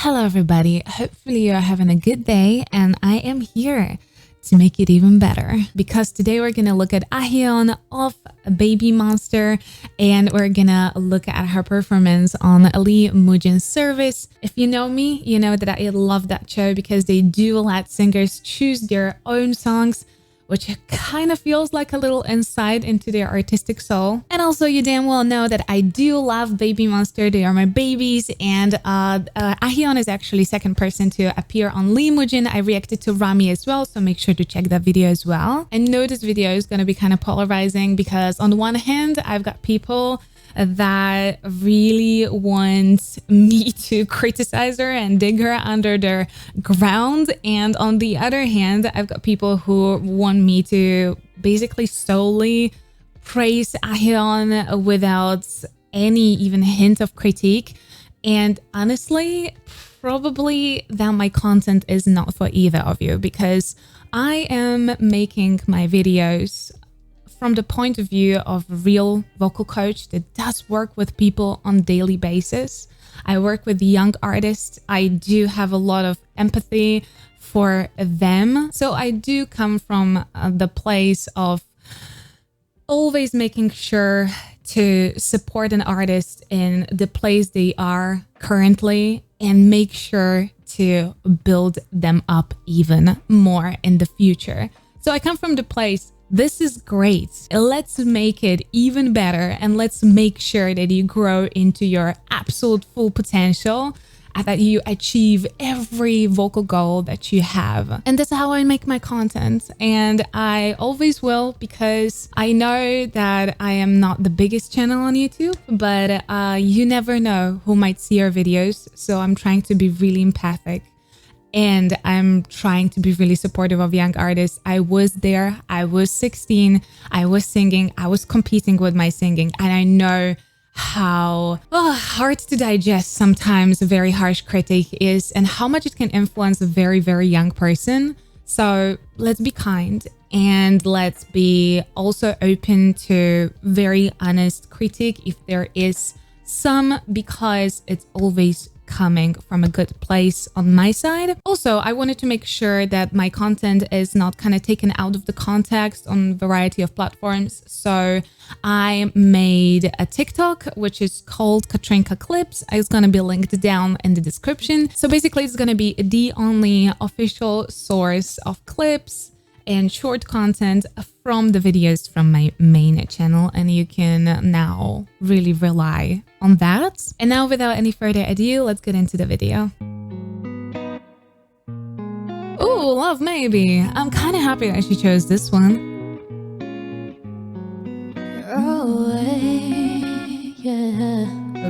Hello everybody, hopefully you're having a good day and I am here to make it even better because today we're gonna look at Ahyeon of BABYMONSTER and we're gonna look at her performance on Lee Mujin's service. If you know me, you know that I love that show because they do let singers choose their own songs, which kind of feels like a little insight into their artistic soul. And also you damn well know that I do love BABYMONSTER, they are my babies, and Ahyeon is actually second person to appear on Lee Mujin. I reacted to Rami as well, so make sure to check that video as well. I know this video is gonna be kind of polarizing because on the one hand, I've got people that really want me to criticize her and dig her under the ground, and on the other hand I've got people who want me to basically solely praise Ahyeon without any even hint of critique. And honestly, probably that my content is not for either of you, because I am making my videos from the point of view of a real vocal coach that does work with people on a daily basis. I work with young artists. I do have a lot of empathy for them. So I do come from the place of always making sure to support an artist in the place they are currently and make sure to build them up even more in the future. So I come from the place, this is great. Let's make it even better and let's make sure that you grow into your absolute full potential and that you achieve every vocal goal that you have. And that's how I make my content, and I always will, because I know that I am not the biggest channel on YouTube, but you never know who might see your videos. So I'm trying to be really empathic. And I'm trying to be really supportive of young artists. I was there, I was 16, I was singing, I was competing with my singing, and I know how hard to digest sometimes a very harsh critique is and how much it can influence a very, very young person. So let's be kind and let's be also open to very honest critique if there is some, because it's always coming from a good place on my side. Also, I wanted to make sure that my content is not kind of taken out of the context on a variety of platforms. So I made a TikTok, which is called Katriinka Clips. It's going to be linked down in the description. So basically, it's going to be the only official source of clips and short content from the videos from my main channel, and you can now really rely on that. And now, without any further ado, let's get into the video. Ooh, Love Maybe. I'm kind of happy that she chose this one.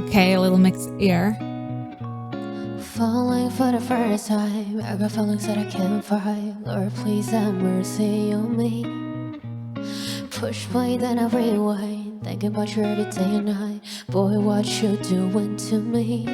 Okay, a little mixed ear. Falling for the first time, I got feelings that I can't fight. Lord, please have mercy on me. Push play, then I rewind, thinking about you every day and night. Boy, what you doing to me?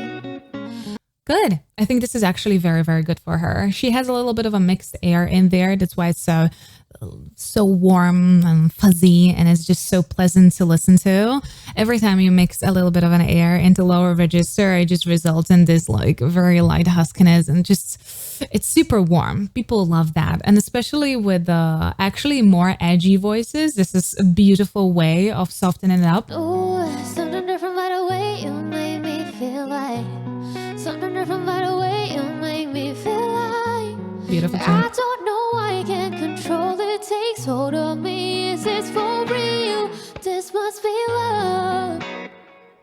Good. I think this is actually very, very good for her. She has a little bit of a mixed air in there. That's why it's so warm and fuzzy, and it's just so pleasant to listen to. Every time you mix a little bit of an air into lower register, it just results in this like very light huskiness, and just it's super warm. People love that, and especially with the actually more edgy voices, this is a beautiful way of softening it up. Ooh, something different by the way you make me feel like. Something different by the way you make me feel like. Beautiful tune. I don't know why I can't control it. Takes hold of me. Is this for real? This must be love,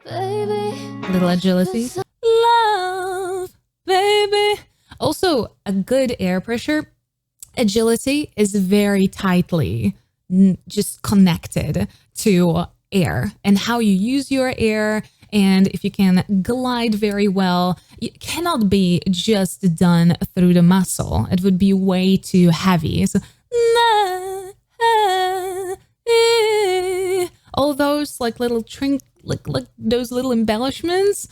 baby. Little agility. Love, baby. Also, a good air pressure. Agility is very tightly just connected to air and how you use your air. And if you can glide very well, it cannot be just done through the muscle. It would be way too heavy. So, all those like little like those little embellishments,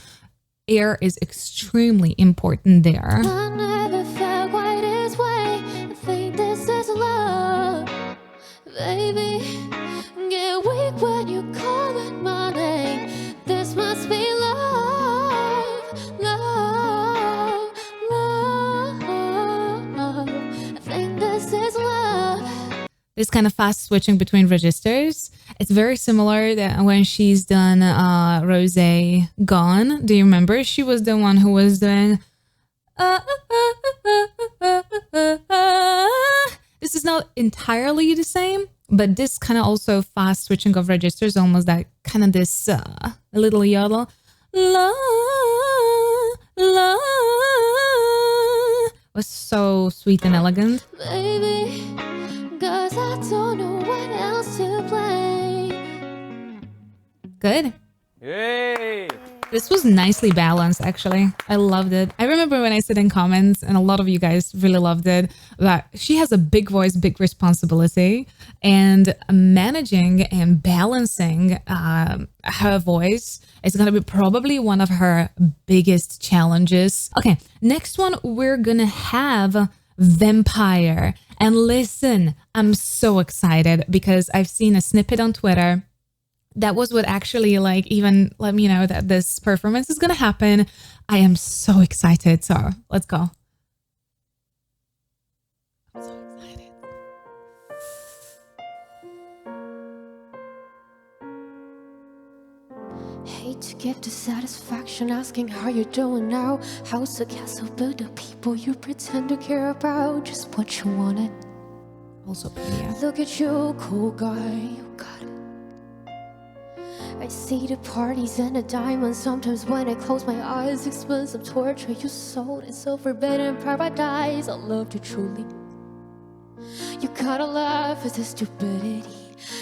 air is extremely important there. I never felt quite this way. I think this is love, baby. Get weak when you call it my name. This must be love, love. this kind of fast switching between registers. It's very similar that when she's done Rose Gone. Do you remember? She was the one who was doing this is not entirely the same, but this kind of also fast switching of registers, almost that kind of this little yodel. La, la, was so sweet and elegant. Baby, 'cause I don't know what else to play. Good. Yay! This was nicely balanced, actually. I loved it. I remember when I said in comments, and a lot of you guys really loved it, that she has a big voice, big responsibility, and managing and balancing her voice is going to be probably one of her biggest challenges. Okay, next one, we're going to have Vampire. And listen, I'm so excited because I've seen a snippet on Twitter. That was what actually like even let me know that this performance is gonna happen. I am so excited. So let's go. I'm so excited. Hate to give the satisfaction asking how you're doing now. How's the castle built the people you pretend to care about? Just what you wanted. Also pretty. Look at you, cool guy, you got it. I see the parties and the diamonds. Sometimes when I close my eyes, expensive torture you sold. It's so forbidden paradise. I loved you truly. You gotta laugh at the stupidity,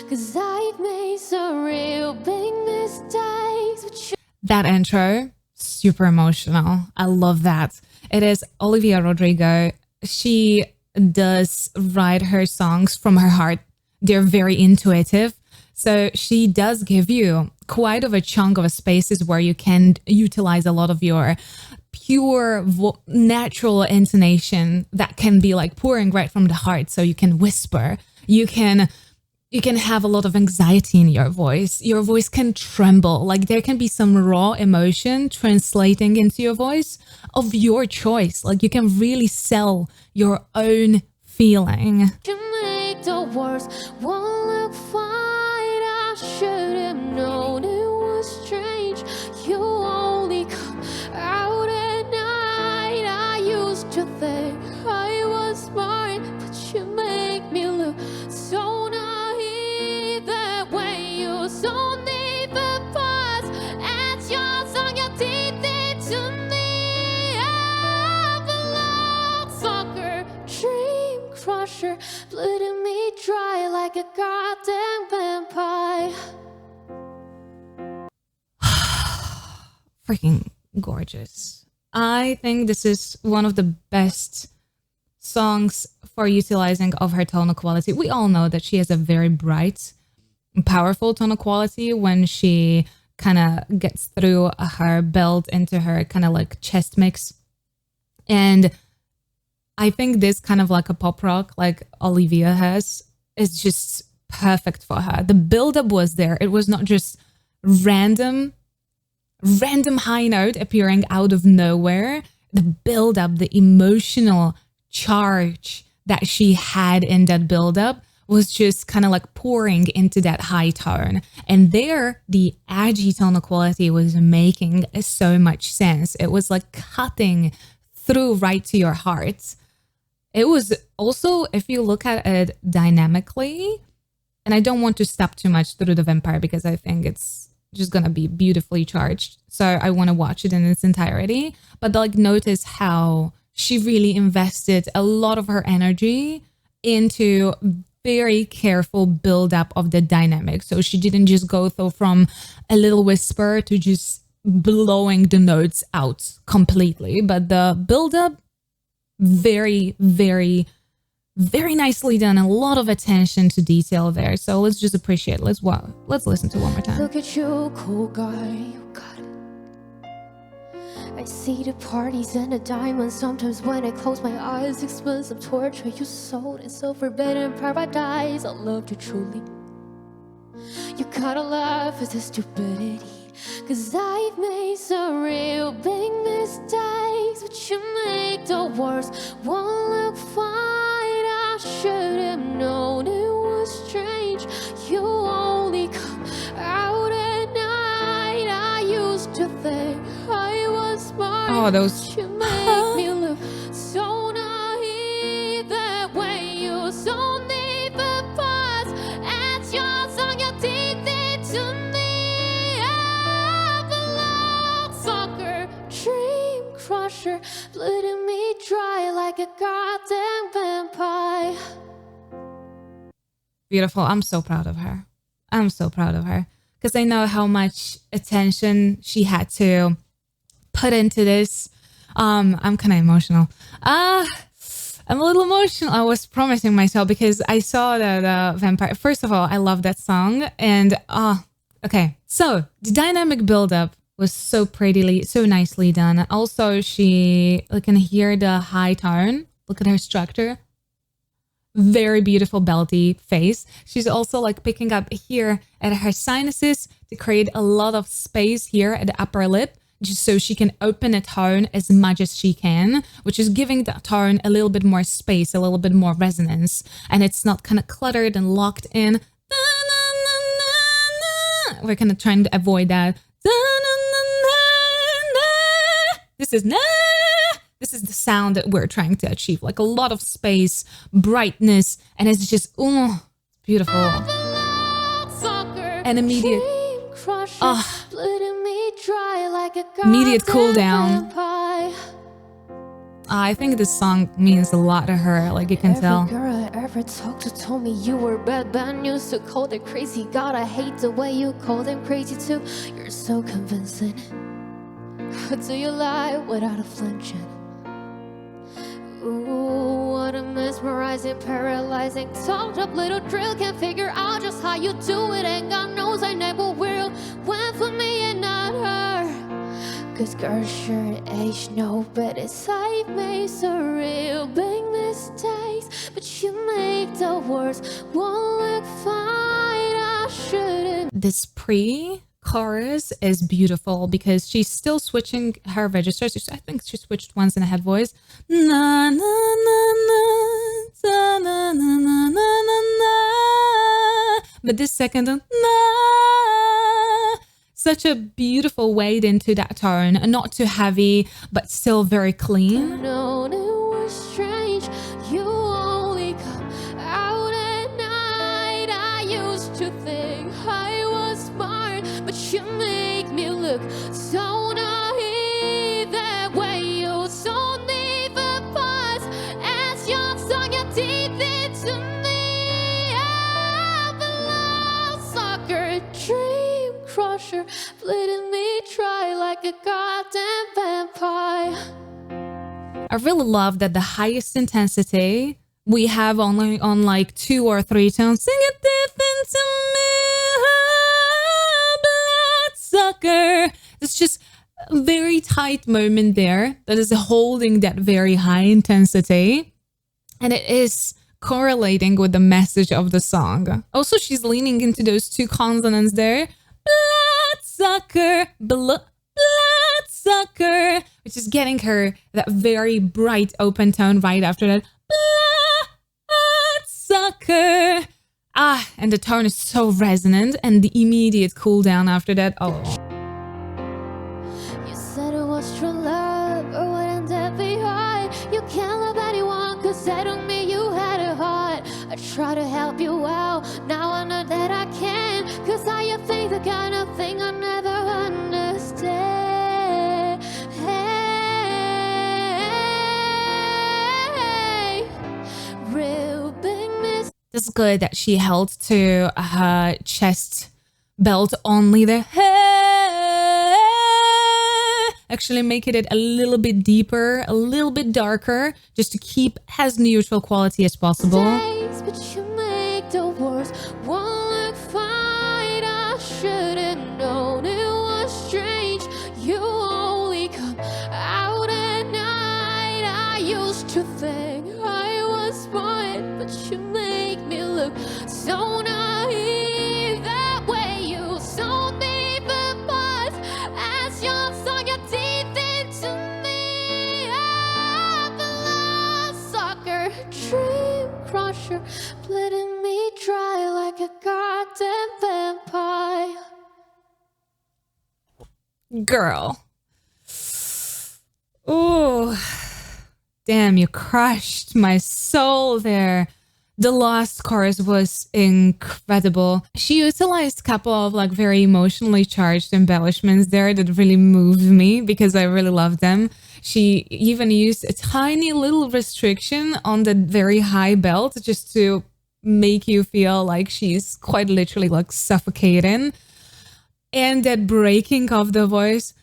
'cause I've made some real big mistakes. But That intro, super emotional. I love that. It is Olivia Rodrigo. She does write her songs from her heart. They're very intuitive. So she does give you quite of a chunk of spaces where you can utilize a lot of your pure natural intonation that can be like pouring right from the heart. So you can whisper, you can have a lot of anxiety in your voice. Your voice can tremble. Like there can be some raw emotion translating into your voice of your choice. Like you can really sell your own feeling. you make the worst one look fine. I should have known it was strange. You only come out at night. I used to think I was smart, but you make me look so naive. That way you don't even pause at your song, your teeth into me. I'm a love sucker, dream crusher, bleeding me dry like a goddamn vampire. Freaking gorgeous. I think this is one of the best songs for utilizing of her tonal quality. We all know that she has a very bright, powerful tonal quality when she kind of gets through her belt into her kind of like chest mix. And I think this kind of like a pop rock like Olivia has is just perfect for her. The buildup was there. It was not just random high note appearing out of nowhere. The buildup, the emotional charge that she had in that buildup was just kind of like pouring into that high tone. And there, the edgy tonal quality was making so much sense. It was like cutting through right to your heart. It was also, if you look at it dynamically, and I don't want to step too much through the Vampire because I think it's just gonna be beautifully charged. So I want to watch it in its entirety. But like notice how she really invested a lot of her energy into very careful build-up of the dynamic. So she didn't just go through from a little whisper to just blowing the notes out completely. But the build-up, very, very, very nicely done. A lot of attention to detail there. So let's just appreciate it. Let's listen to it one more time. Look at you, cool guy, you got it. I see the parties and the diamonds. Sometimes when I close my eyes, expensive torture you sold. It's so forbidden paradise. I loved you truly. You gotta laugh at the stupidity, 'cause I've made some real big mistakes. But you make the worst one look fine. I should have known it Oh, those. You make me look so naive that way you so deep apart. As your song, your deep into me. I'm a love sucker, dream crusher, bleeding me dry like a goddamn vampire. Beautiful. I'm so proud of her. I'm so proud of her because I know how much attention she had to put into this. I'm kind of emotional. I'm a little emotional. I was promising myself because I saw that vampire. First of all, I love that song. And okay. So the dynamic buildup was so prettily, so nicely done. Also, she can hear the high tone. Look at her structure. Very beautiful belty face. She's also like picking up here at her sinuses to create a lot of space here at the upper lip, just so she can open a tone as much as she can, which is giving the tone a little bit more space, a little bit more resonance, and it's not kind of cluttered and locked in. We're kind of trying to avoid that. This is This is the sound that we're trying to achieve, like a lot of space, brightness, and it's just, oh, it's beautiful. And immediate cool down. I think this song means a lot to her, like you can tell. Every girl I ever talked to told me you were bad news. So cold and crazy, God, I hate the way you call them crazy too. You're so convincing. How do you lie without a flinching? Ooh, what a mesmerizing, paralyzing, talked up little drill. Can't figure out just how you do it, and God knows I never will. Went for me and not her, cause girls sure age no better. Sight makes a real big mistakes, but you make the worst one look fine. I shouldn't. This pre-chorus is beautiful because she's still switching her registers. I think she switched once in a head voice. Na, na, na, na, na, na, na, na, na, na. But this second, na, such a beautiful weight into that tone. Not too heavy, but still very clean. No, it was strange. You only come out at night. I used to think I was smart, but you make me look so naive. That way you so deep apart. As your song, you're deep into me. I'm a love sucker, dream crusher, bleeding me dry like a goddamn vampire. I really love that the highest intensity we have only on like 2 or 3 tones. Sing it deep into me, oh, bloodsucker. It's just a very tight moment there that is holding that very high intensity. And it is correlating with the message of the song. Also, she's leaning into those 2 consonants there. Bloodsucker, bloodsucker, which is getting her that very bright open tone right after that. Bloodsucker. And the tone is so resonant, and the immediate cool down after that. Oh. You said it was true love, or wouldn't that be hard? You can't love anyone, cause that don't mean you had a heart. I try to help you out, now I know that I can, cause how you think the kind of thing I never understand. Hey, real big miss. It's good that she held to her chest belt only there. Actually making it a little bit deeper, a little bit darker, just to keep as neutral quality as possible. But you make the worst one look fine. I should've known it was strange. You only come out at night. I used to think I was smart, but you make me look so naive. That way you so deep apart. As your song, you're deep into me. I'm a love sucker, dream crusher, bleeding me dry like a goddamn vampire. Girl. Oh, damn, you crushed my soul there. The last chorus was incredible. She utilized a couple of like very emotionally charged embellishments there that really moved me because I really love them. She even used a tiny little restriction on the very high belt just to make you feel like she's quite literally like suffocating. And that breaking of the voice,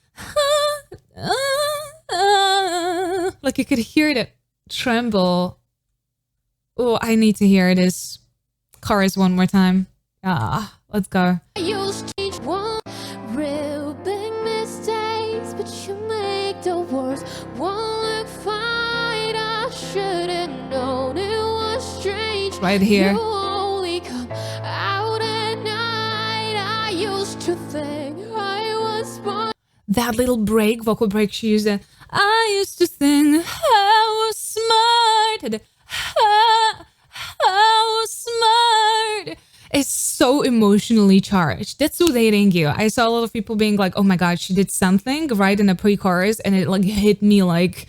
like you could hear it tremble. Oh, I need to hear this chorus one more time. Let's go. I used to teach one real big mistakes, but you make the worst one look fine. I should've known it was strange. Right here. You only come out at night. I used to think I was smart. That little break, vocal break she used. I used to think I was smart. How smart. It's so emotionally charged. That's soothing you. I saw a lot of people being like, oh my god, she did something right in the pre-chorus and it like hit me like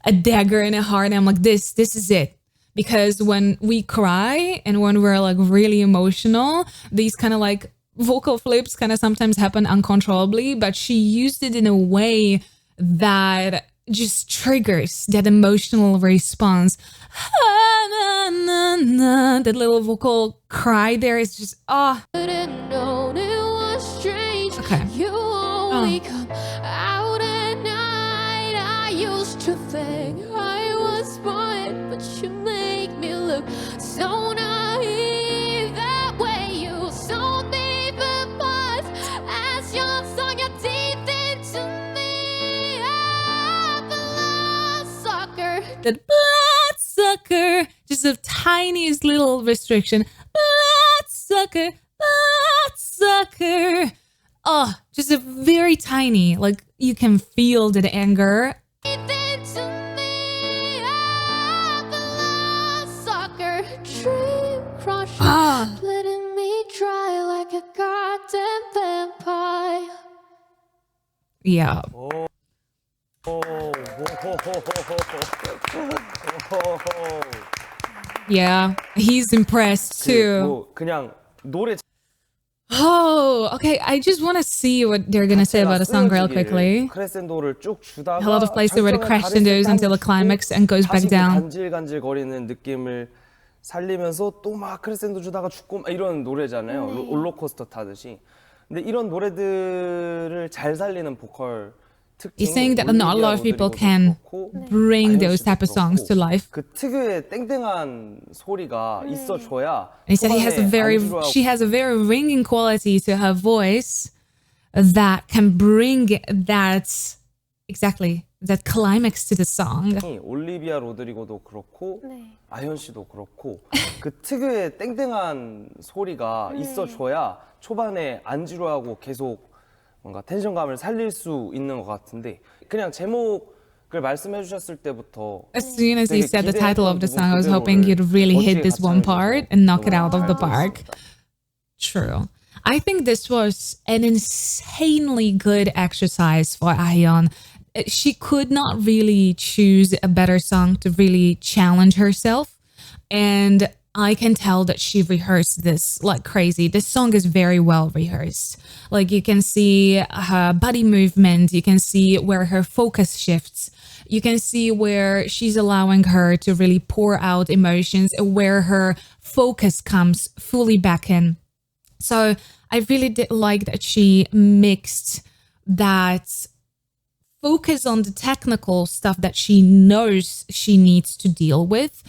a dagger in the heart. And I'm like, this is it. Because when we cry and when we're like really emotional, these kind of like vocal flips kind of sometimes happen uncontrollably, but she used it in a way that just triggers that emotional response. That little vocal cry there is just okay. You only come out at night. I used to think I was smart, but you make me look so naive. That way you sold me the buzz as you sunk your teeth into me. That bloodsucker, just the tiniest little restriction. Bloodsucker, bloodsucker. Oh, just a very tiny, like you can feel that anger. Letting me dry like a goddamn vampire. Yeah. Yeah, he's impressed too. 그냥 노래 Oh, okay. I just want to see what they're gonna say about the song real quickly. 크레센도를 쭉 주다가 A lot of places where the crescendos until the climax and goes back down. 간질간질거리는 느낌을 살리면서 또 막 크레센도 주다가 죽고 막 이런 노래잖아요. 롤러코스터 타듯이. 근데 이런 노래들을 잘 살리는 보컬 He's saying that not a lot of people can bring those type of songs to life. 그 특유의 땡땡한 소리가 있어줘야. And he said she has a very ringing quality to her voice that can bring that climax to the song. 올리비아 로드리고도 그렇고 아현 씨도 그렇고 그 특유의 땡땡한 소리가 있어줘야 초반에 안 지루하고 계속 뭔가 텐션감을 살릴 수 있는 것 같은데 그냥 제목을 말씀해 주셨을 때부터 As soon as you said the title of the song, I was hoping you'd really hit this one part and knock it out of the park. True. I think this was an insanely good exercise for Ahyeon. She could not really choose a better song to really challenge herself. And I can tell that she rehearsed this like crazy. This song is very well rehearsed. Like you can see her body movement. You can see where her focus shifts. You can see where she's allowing her to really pour out emotions, where her focus comes fully back in. So I really did like that she mixed that focus on the technical stuff that she knows she needs to deal with,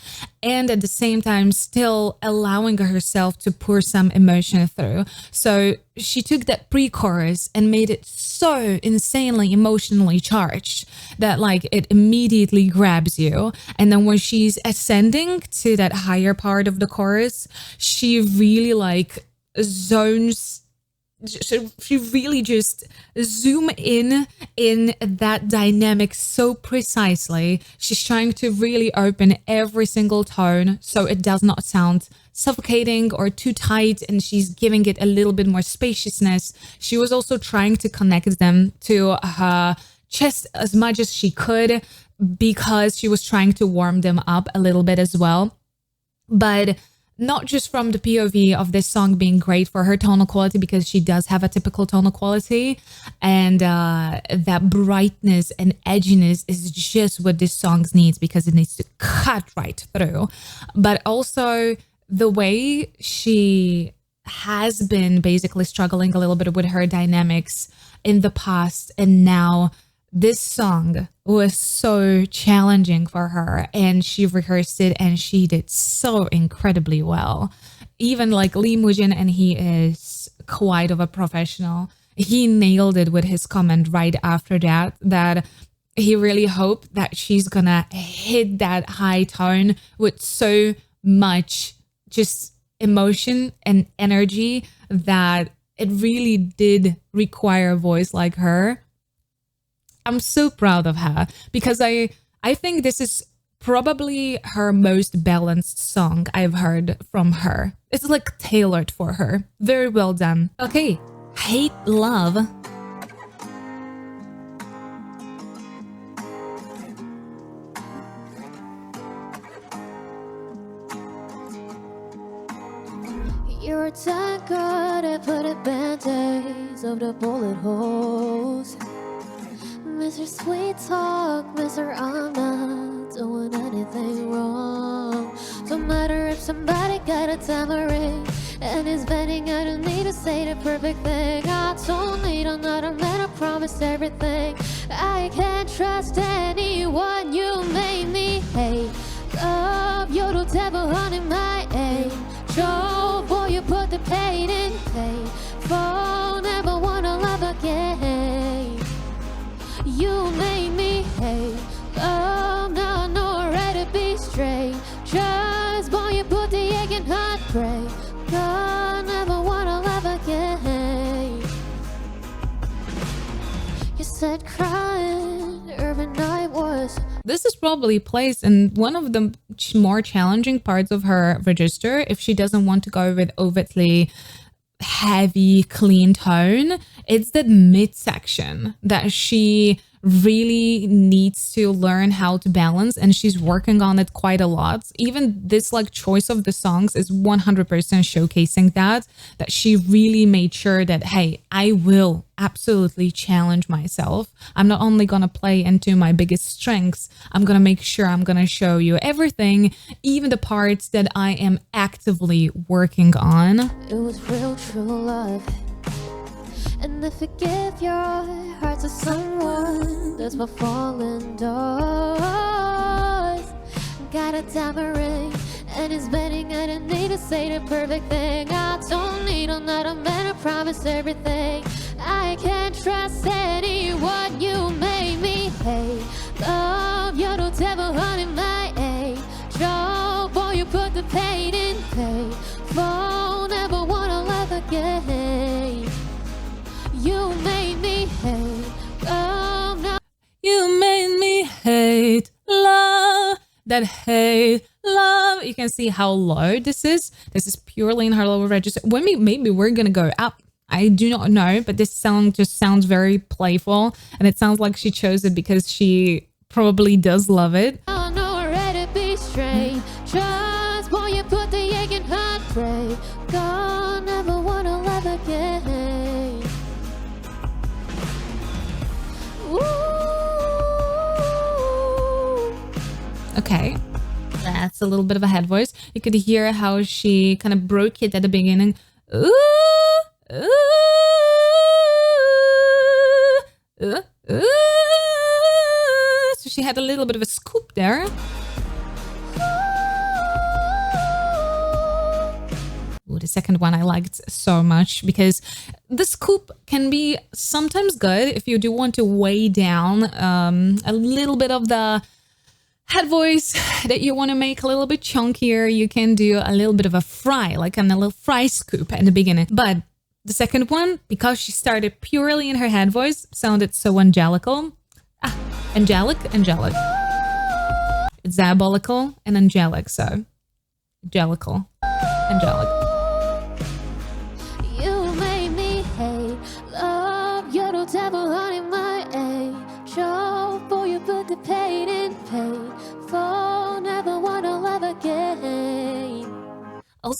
and at the same time still allowing herself to pour some emotion through. So she took that pre-chorus and made it so insanely emotionally charged that like it immediately grabs you. And then when she's ascending to that higher part of the chorus, she really like zones. She really just zoom in that dynamic so precisely. She's trying to really open every single tone so it does not sound suffocating or too tight, and she's giving it a little bit more spaciousness. She was also trying to connect them to her just as much as she could because she was trying to warm them up a little bit as well. But not just from the POV of this song being great for her tonal quality, because she does have a typical tonal quality, and that brightness and edginess is just what this song needs, because it needs to cut right through. But also the way she has been basically struggling a little bit with her dynamics in the past, and now this song was so challenging for her, and she rehearsed it and she did so incredibly well. Even like Lee Mujin, and he is quite of a professional, he nailed it with his comment right after that, that he really hoped that she's gonna hit that high tone with so much just emotion and energy that it really did require a voice like her. I'm so proud of her, because I think this is probably her most balanced song I've heard from her. It's like tailored for her. Very well done. Okay, Hate Love. You're that good at putting band-aids over the bullet holes. Mr. Sweet Talk, Mr. I'm not doing anything wrong. Don't matter if somebody got a tamarind and is bending, I don't need to say the perfect thing. I don't need another man, I promise everything. I can't trust anyone, you made me hate love. You're the devil hunting my age. Joe, boy, you put the pain in pain. For never wanna love again. You made me hate love, now I know I'm ready to be straight. Just boy, you put the egg in heartbreak. God, never wanna love again. You said crying every night was. This is probably placed in one of the more challenging parts of her register if she doesn't want to go with overtly heavy, clean tone. It's that midsection that she really needs to learn how to balance, and she's working on it quite a lot. Even this like choice of the songs is 100% showcasing that she really made sure that, hey, I will absolutely challenge myself. I'm not only gonna play into my biggest strengths, I'm gonna make sure I'm gonna show you everything, even the parts that I am actively working on. It was real true love. And if you give your heart to someone, that's my falling doors. Got a diamond ring and it's betting, I don't need to say the perfect thing. I don't need another man, I promise everything. I can't trust anyone, you made me hate love. You're the devil hunting my age. Joe, boy, you put the pain in pain. For never wanna love again. You made me hate love now. You made me hate love. That hate love. You can see how low this is. This is purely in her lower register. Maybe we're gonna go up. I do not know, but this song just sounds very playful, and it sounds like she chose it because she probably does love it. I know I'm ready to be straight. Just boy, you put the egg in heartbreak. God, never wanna love again. Okay, that's a little bit of a head voice. You could hear how she kind of broke it at the beginning. Ooh, ooh, ooh, ooh. So she had a little bit of a scoop there. Ooh, the second one I liked so much, because the scoop can be sometimes good if you do want to weigh down a little bit of the head voice that you want to make a little bit chunkier. You can do a little bit of a fry, like a little fry scoop at the beginning. But the second one, because she started purely in her head voice, sounded so angelical. Angelic. It's diabolical and angelic, so angelical. You made me hate love. You're the devil hunting my age.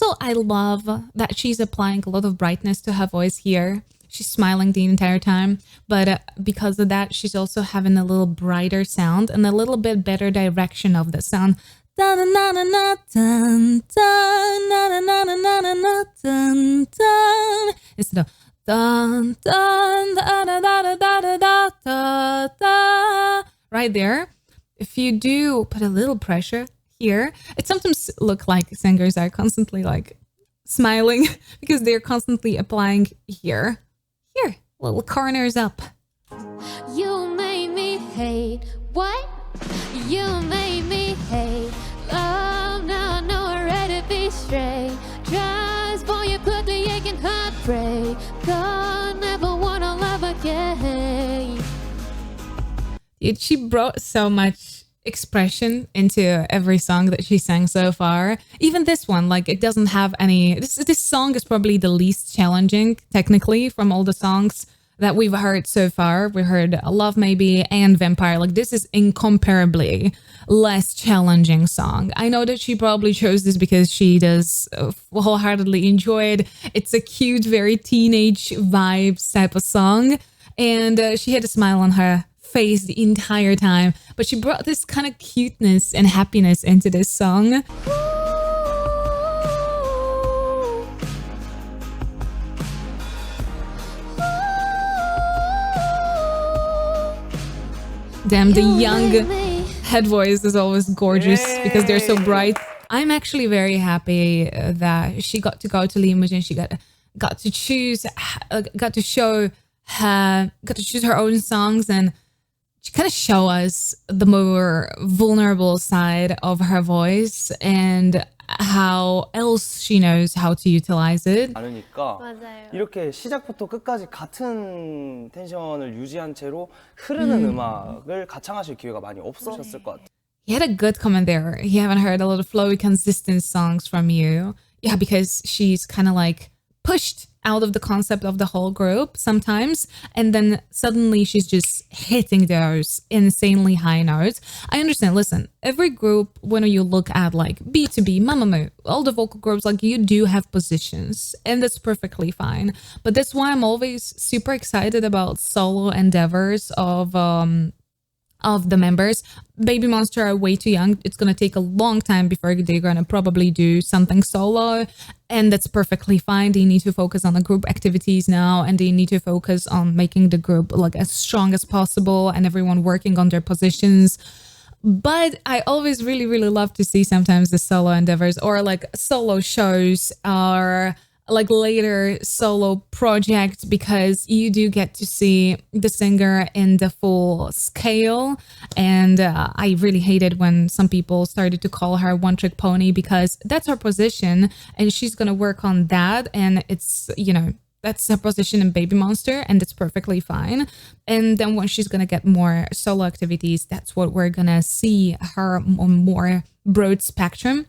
Also, I love that she's applying a lot of brightness to her voice here. She's smiling the entire time, but because of that, she's also having a little brighter sound and a little bit better direction of the sound. Dun, na, na, na, dun, dun, na, na, na, na, na, na, na, dun, dun. Instead of dun, dun, da, da, da, da, da, da, da, da. Right there. If you do put a little pressure here, it sometimes look like singers are constantly like smiling because they're constantly applying here, little corners up. You made me hate what? You made me hate love. Now I know I'm ready to be straight. Just for you put the ache and heartbreak. God, never wanna love again. She brought so much expression into every song that she sang so far. Even this one, like it doesn't have any, this song is probably the least challenging technically from all the songs that we've heard so far. We heard Love Maybe and Vampire. Like this is incomparably less challenging song. I know that she probably chose this because she does wholeheartedly enjoy it. It's a cute, very teenage vibes type of song. And she had a smile on her face the entire time, but she brought this kind of cuteness and happiness into this song. Damn, the young head voice is always gorgeous because they're so bright. I'm actually very happy that she got to go to Mujin. She got to choose, got to choose her own songs, and she kind of show us the more vulnerable side of her voice and how else she knows how to utilize it. 많으니까 이렇게 시작부터 끝까지 같은 텐션을 유지한 채로 흐르는 음악을 가창하실 기회가 많이 없으셨을 것 같아요. He had a good comment there. He haven't heard a lot of flowy, consistent songs from you. Yeah, because she's kind of like pushed out of the concept of the whole group sometimes, and then suddenly she's just hitting those insanely high notes. I understand, listen, every group, when you look at like B2B, Mamamoo, all the vocal groups, like you do have positions, and that's perfectly fine. But that's why I'm always super excited about solo endeavors of the members. BABYMONSTER are way too young. It's gonna take a long time before they're gonna probably do something solo, and that's perfectly fine. They need to focus on the group activities now, and they need to focus on making the group like as strong as possible and everyone working on their positions. But I always really, really love to see sometimes the solo endeavors or like solo shows or like later solo project, because you do get to see the singer in the full scale. And I really hated when some people started to call her one trick pony, because that's her position and she's gonna work on that, and it's, you know, that's her position in BABYMONSTER, and it's perfectly fine. And then when she's gonna get more solo activities, that's what we're gonna see her on more broad spectrum.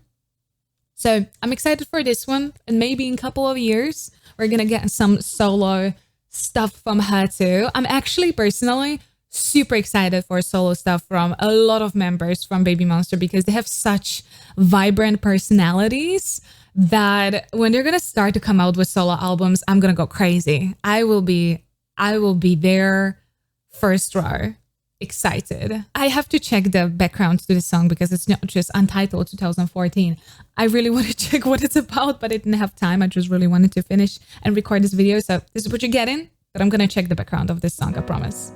So I'm excited for this one, and maybe in a couple of years, we're gonna get some solo stuff from her too. I'm actually personally super excited for solo stuff from a lot of members from BABYMONSTER, because they have such vibrant personalities that when they're gonna start to come out with solo albums, I'm gonna go crazy. I will be there first row. Excited. I have to check the background to the song because it's not just Untitled 2014. I really want to check what it's about, but I didn't have time. I just really wanted to finish and record this video. So this is what you're getting, but I'm gonna check the background of this song, I promise.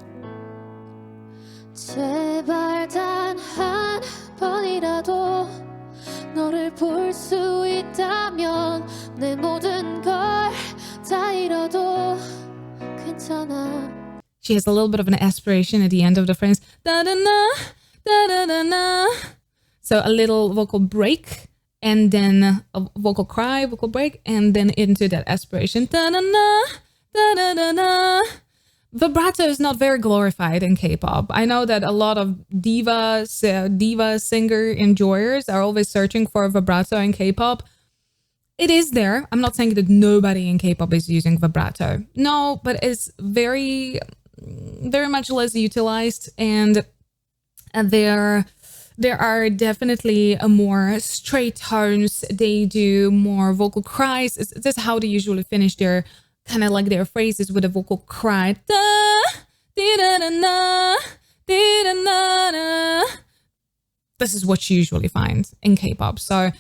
제발 단 한 번이라도 너를 볼 수 있다면 내 모든 걸 다 잃어도 괜찮아. She has a little bit of an aspiration at the end of the phrase. Da-da-na, da-da-da-na. So a little vocal break, and then a vocal cry, vocal break, and then into that aspiration. Da-da-na, da-da-da-na. Vibrato is not very glorified in K-pop. I know that a lot of diva singer enjoyers are always searching for vibrato in K-pop. It is there. I'm not saying that nobody in K-pop is using vibrato. No, but it's very much less utilized, and There are definitely a more straight tones. They do more vocal cries. This is how they usually finish their kind of like their phrases with a vocal cry. Da, dee, da, da, da, dee, da, da, da. This is what you usually find in K-pop. So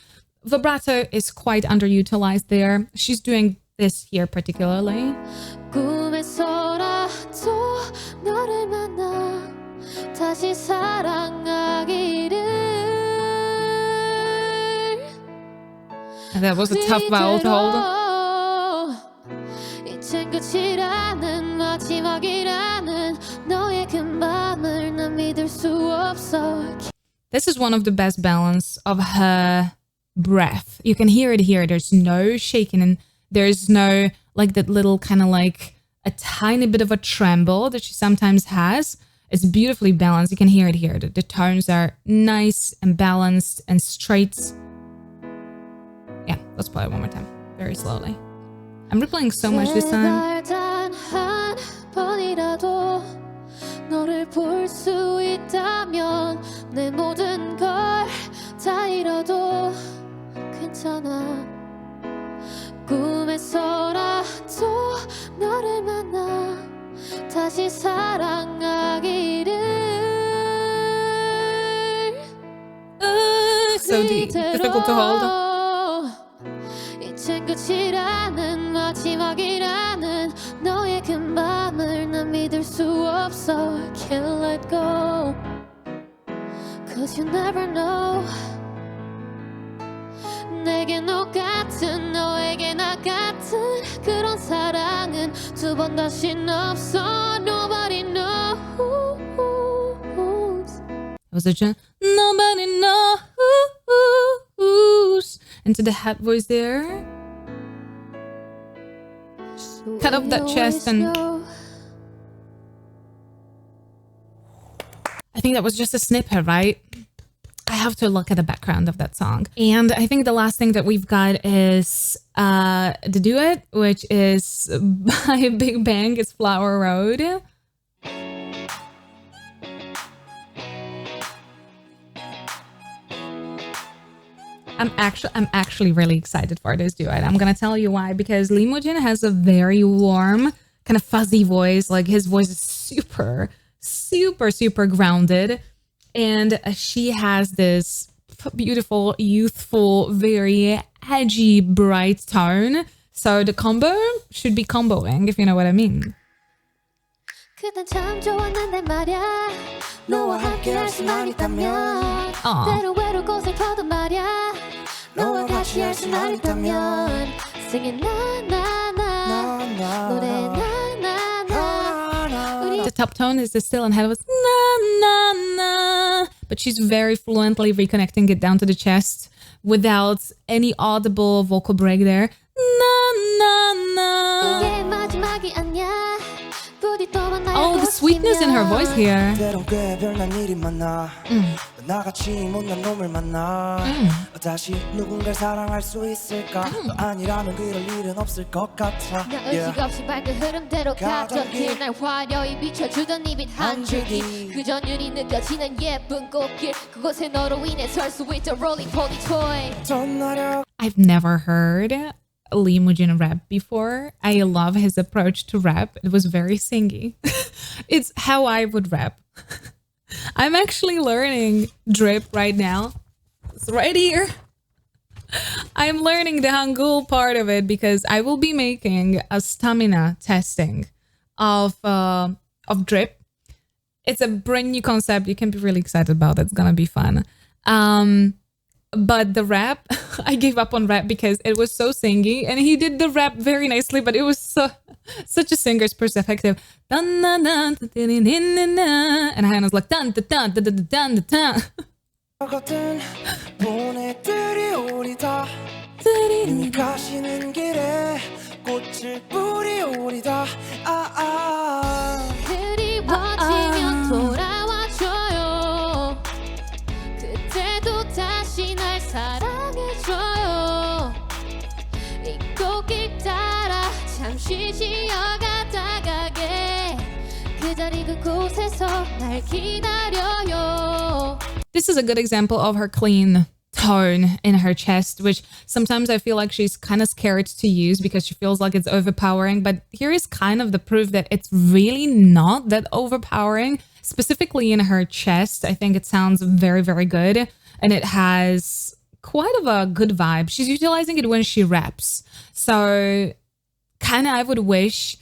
vibrato is quite underutilized there. She's doing this here particularly. And that was a tough vowel to hold. This is one of the best balance of her breath. You can hear it here. There's no shaking and there's no like that little kind of like a tiny bit of a tremble that she sometimes has. It's beautifully balanced. You can hear it here. The tones are nice and balanced and straight. Yeah, let's play it one more time. Very slowly. I'm replaying so much this time. 너를 볼 수 있다면 내 모든 걸 다 잃어도 괜찮아 꿈에서라도 너를 만나 다시 사랑하기를 So deep, difficult to hold. 이젠 끝이라는 마지막이라는 너의 그 맘을 난 믿을 수 없어 Can't let go Cause you never know 내게 너 같은 너에게 나 같은 그런 사랑은 두 번 다신 없어 Nobody knows That was a chant Nobody knows Into the head voice there Cut off that chest and I think that was just a snippet, right? I have to look at the background of that song. And I think the last thing that we've got is the duet, which is by Big Bang, it's Flower Road. I'm actually really excited for this duet. I'm gonna tell you why, because Lee Mujin has a very warm, kind of fuzzy voice. Like his voice is super grounded, and she has this beautiful, youthful, very edgy, bright tone. So the combo should be comboing, if you know what I mean. 그땐 참 좋았는데 말야 너와 함께 할 수만 있다면 때로 외로울 곳을 터도 말야 너와 같이 할 수만 있다면 Singing 나나나 노래 나나나 The top tone is still and head was na-na-na but she's very fluently reconnecting it down to the chest without any audible vocal break there na-na-na 이게 마지막이 아니야 Oh, the sweetness in her voice here. I've never heard Lee Mujin rap before. I love his approach to rap. It was very singy. It's how I would rap. I'm actually learning drip right now. It's right here. I'm learning the Hangul part of it because I will be making a stamina testing of drip. It's a brand new concept. You can be really excited about it. It's gonna be fun. But the rap, I gave up on rap because it was so singy, and he did the rap very nicely, but it was such a singer's perspective. And Ahyeon was like dun dun dun dun dun dun dun. this is a good example of her clean tone in her chest, which sometimes I feel like she's kind of scared to use because she feels like it's overpowering. But here is kind of the proof that it's really not that overpowering. Specifically in her chest, I think it sounds very, very good. And it has quite of a good vibe. She's utilizing it when she raps. So kind of I would wish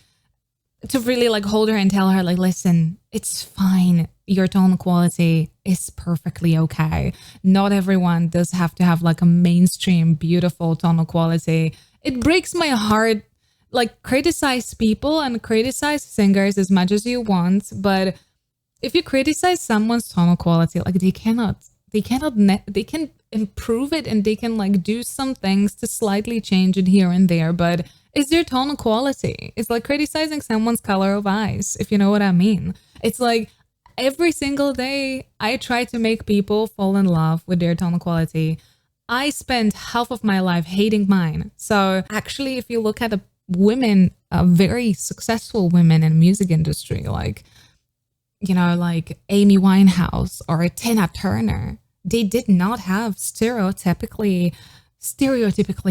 to really like hold her and tell her like, listen, it's fine. Your tone quality is perfectly okay. Not everyone does have to have like a mainstream, beautiful tonal quality. It breaks my heart. Like, criticize people and criticize singers as much as you want, but if you criticize someone's tonal quality, like they can improve it and they can like do some things to slightly change it here and there, but it's their tonal quality. It's like criticizing someone's color of eyes, if you know what I mean. It's like every single day I try to make people fall in love with their tonal quality. I spent half of my life hating mine. So actually, if you look at women, very successful women in the music industry, like, you know, like Amy Winehouse or Tina Turner, they did not have stereotypically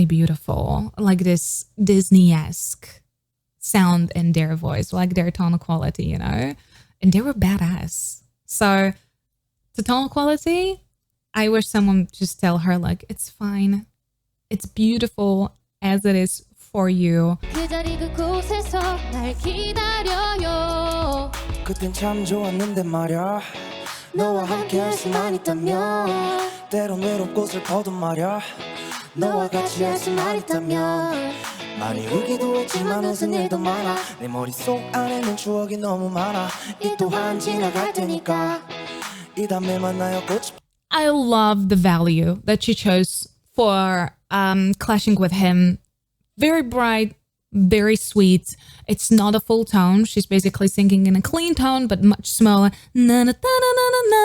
beautiful, like this Disney-esque sound in their voice, like their tonal quality, you know, and they were badass. So the tonal quality, I wish someone just tell her like, it's fine. It's beautiful as it is for you. 그땐 참 좋았는데 말야 너와 함께 할 수만 있다면 때론 외롭고 슬퍼도 말야 너와 같이 할 수만 있다면 많이 울기도 했지만 웃은 일도 많아 내 머릿속 안에는 추억이 너무 많아 이 또한 지나갈 테니까 이 다음에 만나요 꽃이 I love the value that she chose for clashing with him. Very bright, very sweet. It's not a full tone. She's basically singing in a clean tone, but much smaller. Na na na na na na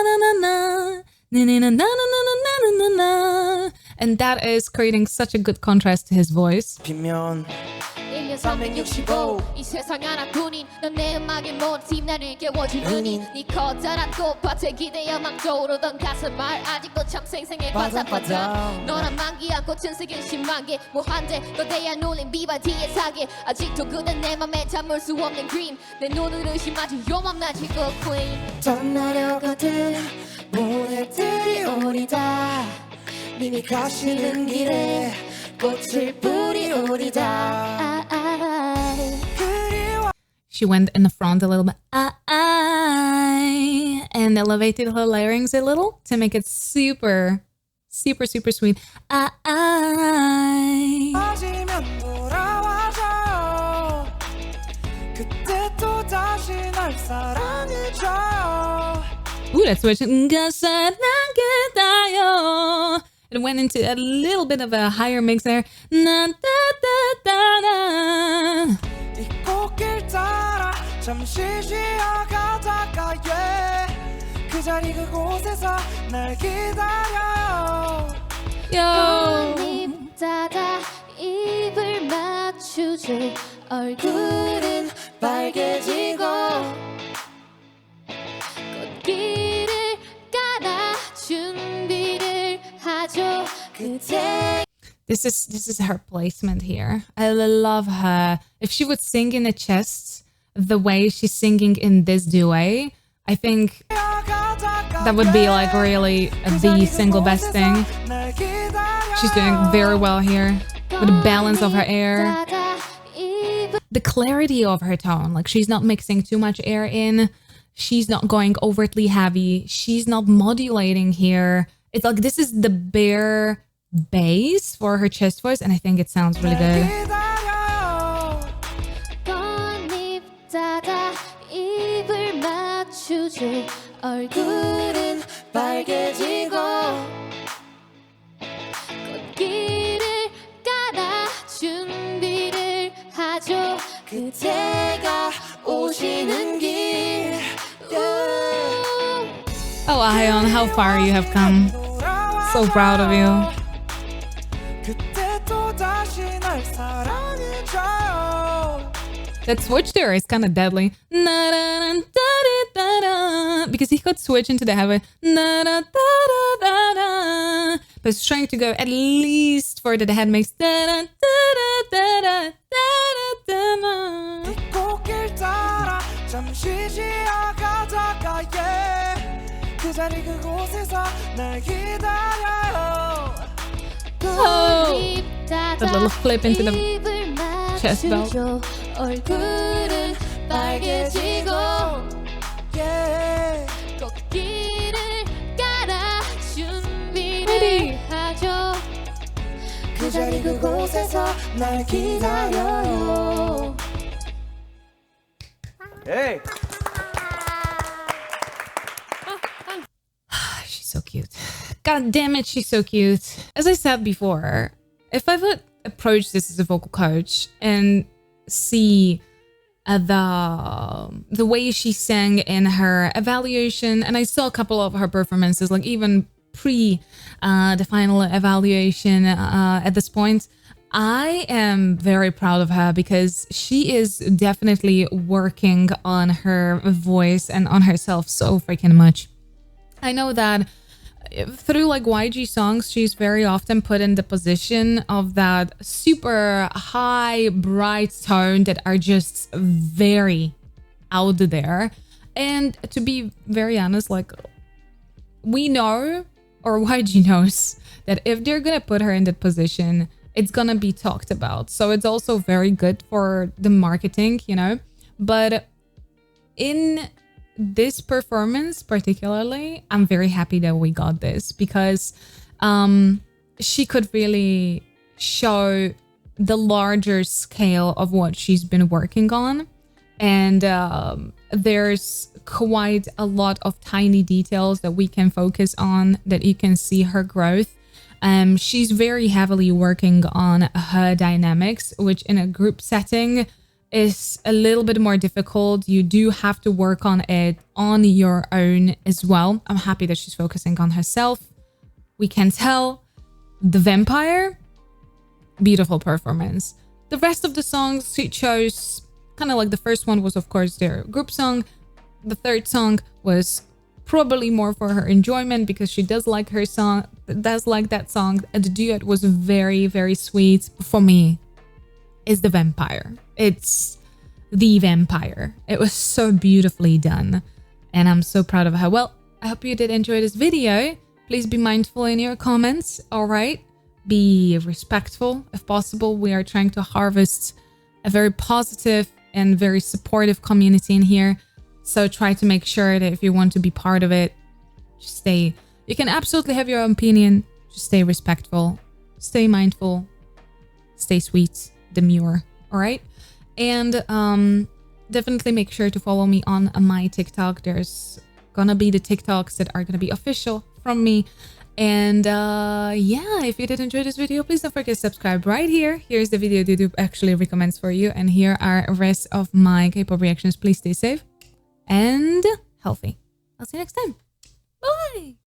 na na na. And that is creating such a good contrast to his voice. 1년 365 이 세상 하나뿐인 넌 내 음악의 모티브 나를 깨워줄 은인 네 커다란 꽃밭에 기대어 막 떠오르던 가슴말 아직도 참 생생해 바삭바삭 너란 만기한 꽃은 색은 10만 개 뭐한데 거대야 놀린 비바 뒤에 사게 아직도 그댄 내 맘에 잠을 수 없는 dream 내 눈을 의심하지 Your mom magic queen 떠나려거든 모래들이 오리다 님이 가시는 길에 꽃을 뿌리오리다 She went in the front a little bit and elevated her larynx a little to make it super, super, super sweet. Ooh, that's what it went into a little bit of a higher mix there. Na, da, da, da, da. Yo. 입을 맞추지 얼굴은 빨개지고 꽃길을 깔아 준비를 하죠 그대. This is her placement here. I love her. If she would sing in the chest the way she's singing in this duet, I think that would be like really the single best thing. She's doing very well here with the balance of her air, the clarity of her tone. Like she's not mixing too much air in. She's not going overtly heavy. She's not modulating here. It's like this is the bare bass for her chest voice, and I think it sounds really good. 얼굴은 빨개지고 꽃길을 깔아 준비를 하죠 그대가 오시는 길. Oh, Ahyeon, how far you have come. So proud of you. That switch there is kind of deadly. da, because he could switch into the head with da, da, da, da, da, da. But it's trying to go at least for the head makes da, da, da, da, da, da, da, da. 꽃길 따라 잠시 지나가다가 그 자리 그곳에서 날 기다려요. That little flip into the chest belt. 얼굴은 빨개지고 꽃길을 깔아 준비를 하죠. 그 자리 그곳에서 날 기다려요. Hey! She's so cute. God damn it, she's so cute. As I said before, if I would approach this as a vocal coach and see the way she sang in her evaluation, and I saw a couple of her performances, like even pre the final evaluation at this point, I am very proud of her because she is definitely working on her voice and on herself so freaking much. I know that through like YG songs, she's very often put in the position of that super high, bright tone that are just very out there. And to be very honest, like we know, or YG knows, that if they're gonna put her in that position, it's gonna be talked about. So it's also very good for the marketing, you know. But in this performance particularly, I'm very happy that we got this because she could really show the larger scale of what she's been working on. And there's quite a lot of tiny details that we can focus on, that you can see her growth. She's very heavily working on her dynamics, which in a group setting is a little bit more difficult. You do have to work on it on your own as well. I'm happy that she's focusing on herself. We can tell. The Vampire, beautiful performance. The rest of the songs she chose, kind of like the first one was of course their group song. The third song was probably more for her enjoyment because she does like her song, does like that song. And the duet was very, very sweet. For me, is The Vampire. It's The Vampire. It was so beautifully done. And I'm so proud of her. Well, I hope you did enjoy this video. Please be mindful in your comments, all right? Be respectful if possible. We are trying to harvest a very positive and very supportive community in here. So try to make sure that if you want to be part of it, just stay. You can absolutely have your own opinion. Just stay respectful, stay mindful, stay sweet, demure, all right? And definitely make sure to follow me on my TikTok. There's gonna be the TikToks that are gonna be official from me. And yeah, if you did enjoy this video, please don't forget to subscribe right here. Here's the video YouTube actually recommends for you. And here are the rest of my K-pop reactions. Please stay safe and healthy. I'll see you next time. Bye!